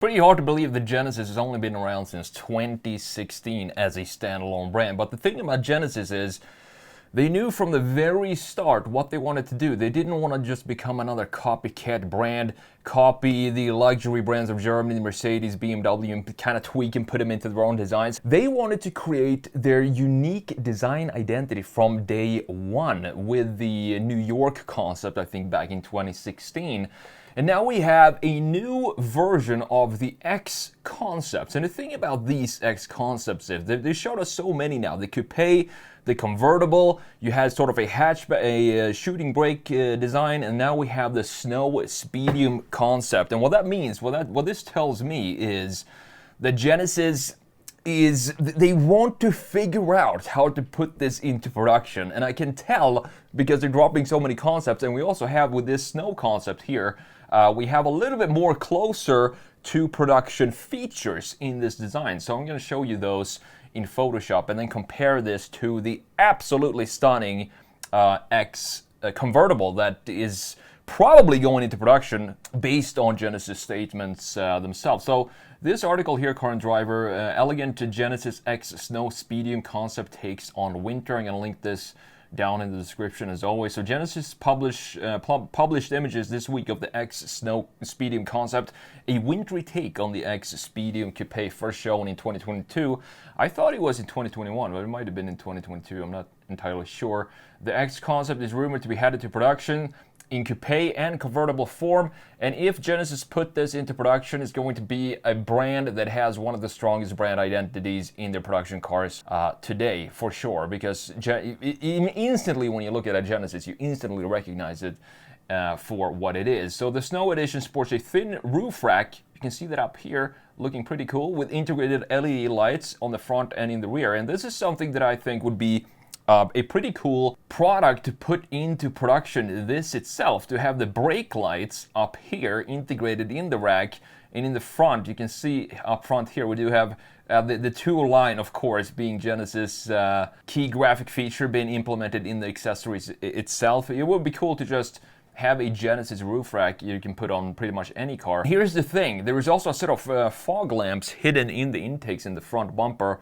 Pretty hard to believe that Genesis has only been around since 2016 as a standalone brand. But the thing about Genesis is they knew from the very start what they wanted to do. They didn't want to just become another copycat brand, copy the luxury brands of Germany, Mercedes, BMW, and kind of tweak and put them into their own designs. They wanted to create their unique design identity from day one with the New York concept, I think, back in 2016. And now we have a new version of the X concepts. And the thing about these X concepts is they showed us so many now. The coupe, the convertible, you had sort of a hatchback, a shooting brake design, and now we have the snow speedium concept. And what that means, what this tells me is that Genesis they want to figure out how to put this into production. And I can tell because they're dropping so many concepts. And we also have with this snow concept here, we have a little bit more closer to production features in this design. So I'm going to show you those in Photoshop and then compare this to the absolutely stunning X convertible that is probably going into production based on Genesis statements themselves. So this article here, Current Driver, elegant Genesis X Snow Speedium concept takes on winter. I'm going to link this down in the description as always. So Genesis published images this week of the X Snow Speedium concept, a wintry take on the X Speedium Coupe, first shown in 2022. I thought it was in 2021, but it might have been in 2022. I'm not entirely sure. The X concept is rumored to be headed to production in coupe and convertible form, and if Genesis put this into production, it's going to be a brand that has one of the strongest brand identities in their production cars today, for sure, because instantly when you look at a Genesis, you instantly recognize it for what it is. So the Snow Edition sports a thin roof rack, you can see that up here, looking pretty cool, with integrated LED lights on the front and in the rear, and this is something that I think would be a pretty cool product to put into production. This itself, to have the brake lights up here integrated in the rack, and in the front you can see up front here we do have the tool line, of course, being Genesis key graphic feature being implemented in the accessories itself. It would be cool to just have a Genesis roof rack you can put on pretty much any car. Here's the thing, there is also a set of fog lamps hidden in the intakes in the front bumper.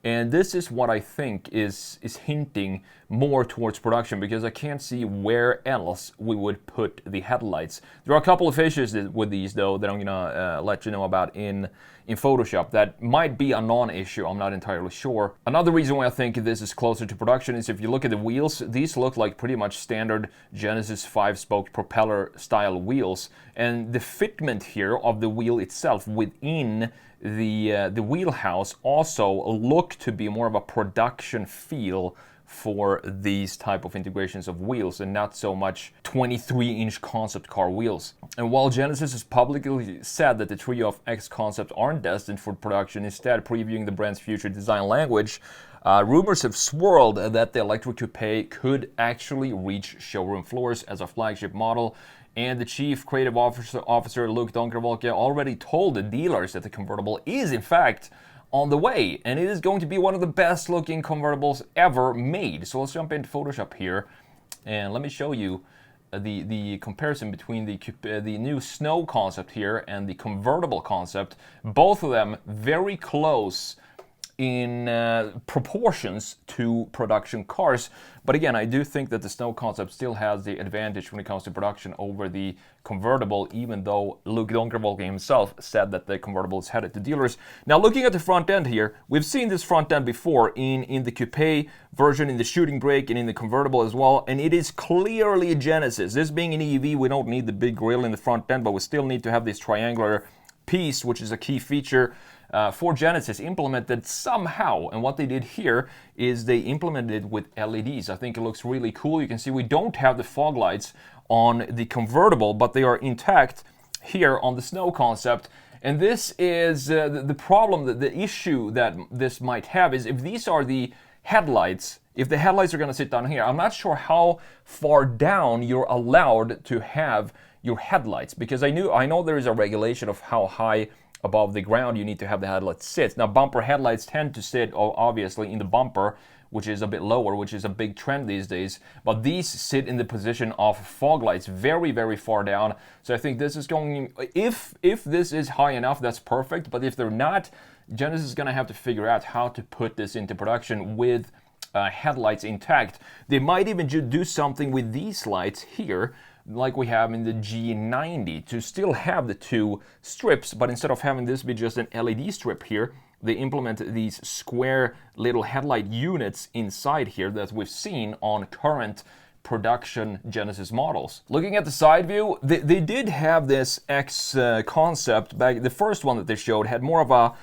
And this is what I think is hinting more towards production, because I can't see where else we would put the headlights. There are a couple of issues with these, though, that I'm gonna let you know about in Photoshop that might be a non-issue. I'm not entirely sure. Another reason why I think this is closer to production is if you look at the wheels, these look like pretty much standard Genesis 5-spoke propeller style wheels, and the fitment here of the wheel itself within the wheelhouse also look to be more of a production feel for these type of integrations of wheels, and not so much 23-inch concept car wheels. And while Genesis has publicly said that the trio of X concepts aren't destined for production, instead previewing the brand's future design language, rumors have swirled that the electric coupe could actually reach showroom floors as a flagship model. And the chief creative officer Luke Donkerwolke already told the dealers that the convertible is in fact on the way, and it is going to be one of the best looking convertibles ever made. So let's jump into Photoshop here and let me show you the comparison between the new snow concept here and the convertible concept. Both of them very close in proportions to production cars. But again, I do think that the snow concept still has the advantage when it comes to production over the convertible, even though Luke Donkerwolke himself said that the convertible is headed to dealers. Now, looking at the front end here, we've seen this front end before in the coupe version, in the shooting brake, and in the convertible as well, and it is clearly a Genesis. This being an EV, we don't need the big grille in the front end, but we still need to have this triangular piece, which is a key feature for Genesis, implemented somehow. And what they did here is they implemented it with LEDs. I think it looks really cool. You can see we don't have the fog lights on the convertible, but they are intact here on the snow concept. And this is the problem, the issue that this might have is if these are the headlights, if the headlights are going to sit down here, I'm not sure how far down you're allowed to have your headlights, because I know there is a regulation of how high above the ground, you need to have the headlights sit. Now, bumper headlights tend to sit, obviously, in the bumper, which is a bit lower, which is a big trend these days. But these sit in the position of fog lights, very, very far down. So I think this is going, if this is high enough, that's perfect. But if they're not, Genesis is going to have to figure out how to put this into production with headlights intact. They might even do something with these lights here, like we have in the G90, to still have the two strips, but instead of having this be just an LED strip here, they implement these square little headlight units inside here that we've seen on current production Genesis models. Looking at the side view, they did have this X concept back. The first one that they showed had more of a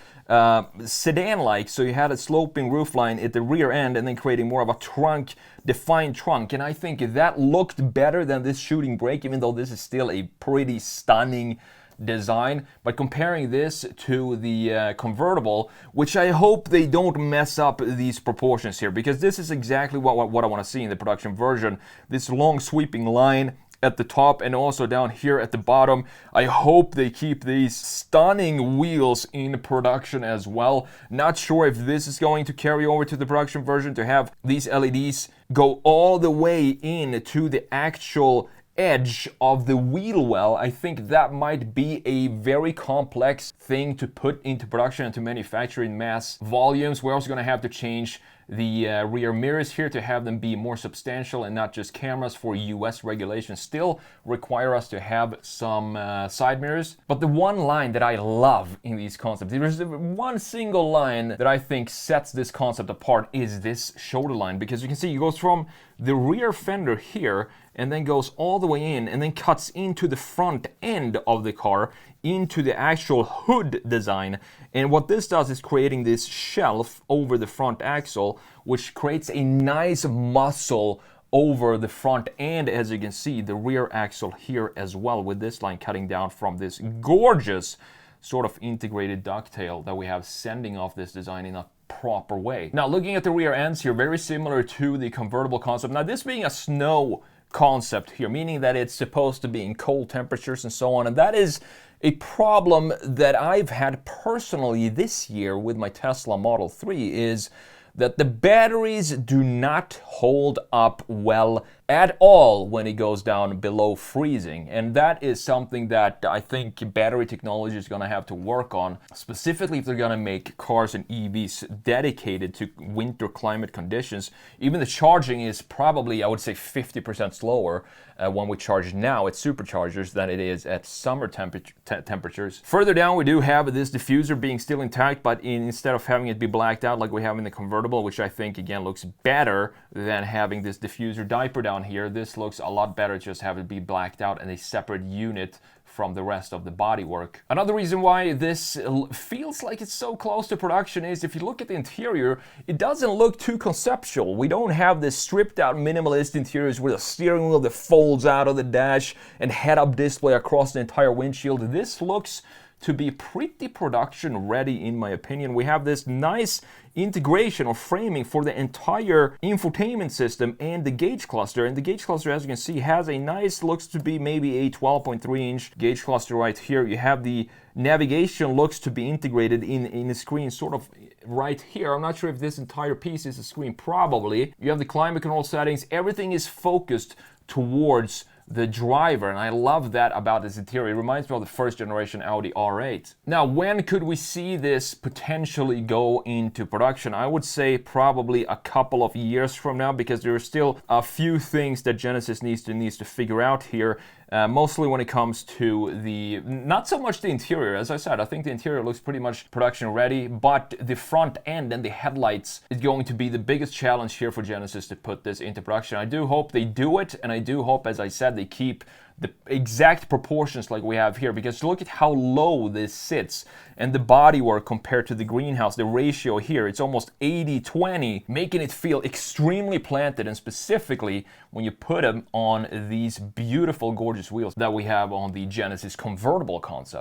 sedan-like, so you had a sloping roofline at the rear end and then creating more of a trunk, defined trunk. And I think that looked better than this shooting brake, even though this is still a pretty stunning design. But comparing this to the convertible, which I hope they don't mess up these proportions here, because this is exactly what I want to see in the production version. This long sweeping line at the top and also down here at the bottom. I hope they keep these stunning wheels in production as well. Not sure if this is going to carry over to the production version, to have these LEDs go all the way in to the actual edge of the wheel well. I think that might be a very complex thing to put into production and to manufacture in mass volumes. We're also going to have to change the rear mirrors here to have them be more substantial and not just cameras, for US regulations still require us to have some side mirrors. But the one line that I love in these concepts, there's one single line that I think sets this concept apart, is this shoulder line, because you can see it goes from the rear fender here and then goes all the way in and then cuts into the front end of the car, into the actual hood design. And what this does is creating this shelf over the front axle, which creates a nice muscle over the front, and as you can see, the rear axle here as well, with this line cutting down from this gorgeous sort of integrated ducktail that we have sending off this design in a proper way. Now, looking at the rear ends here, very similar to the convertible concept. Now, this being a snow concept here, meaning that it's supposed to be in cold temperatures and so on, and that is a problem that I've had personally this year with my Tesla Model 3, is that the batteries do not hold up well at all when it goes down below freezing. And that is something that I think battery technology is going to have to work on, specifically if they're going to make cars and EVs dedicated to winter climate conditions. Even the charging is probably, I would say, 50% slower when we charge now at superchargers than it is at summer temperatures. Further down, we do have this diffuser being still intact, but instead of having it be blacked out like we have in the convertible, which I think again looks better than having this diffuser diaper down here, this looks a lot better just have it be blacked out and a separate unit from the rest of the bodywork. Another reason why this feels like it's so close to production is if you look at the interior, it doesn't look too conceptual. We don't have this stripped out minimalist interiors with a steering wheel that folds out of the dash and head-up display across the entire windshield. This looks to be pretty production ready, in my opinion. We have this nice integration or framing for the entire infotainment system and the gauge cluster. And the gauge cluster, as you can see, has a nice, looks to be maybe a 12.3-inch gauge cluster right here. You have the navigation looks to be integrated in the screen sort of right here. I'm not sure if this entire piece is a screen, probably. You have the climate control settings. Everything is focused towards the driver, and I love that about this interior. It reminds me of the first generation Audi R8. Now, when could we see this potentially go into production? I would say probably a couple of years from now, because there are still a few things that Genesis needs to figure out here. Mostly when it comes to the, not so much the interior. As I said, I think the interior looks pretty much production ready, but the front end and the headlights is going to be the biggest challenge here for Genesis to put this into production. I do hope they do it, and I do hope, as I said, they keep the exact proportions like we have here, because look at how low this sits and the bodywork compared to the greenhouse, the ratio here, it's almost 80-20, making it feel extremely planted, and specifically when you put them on these beautiful, gorgeous wheels that we have on the Genesis convertible concept.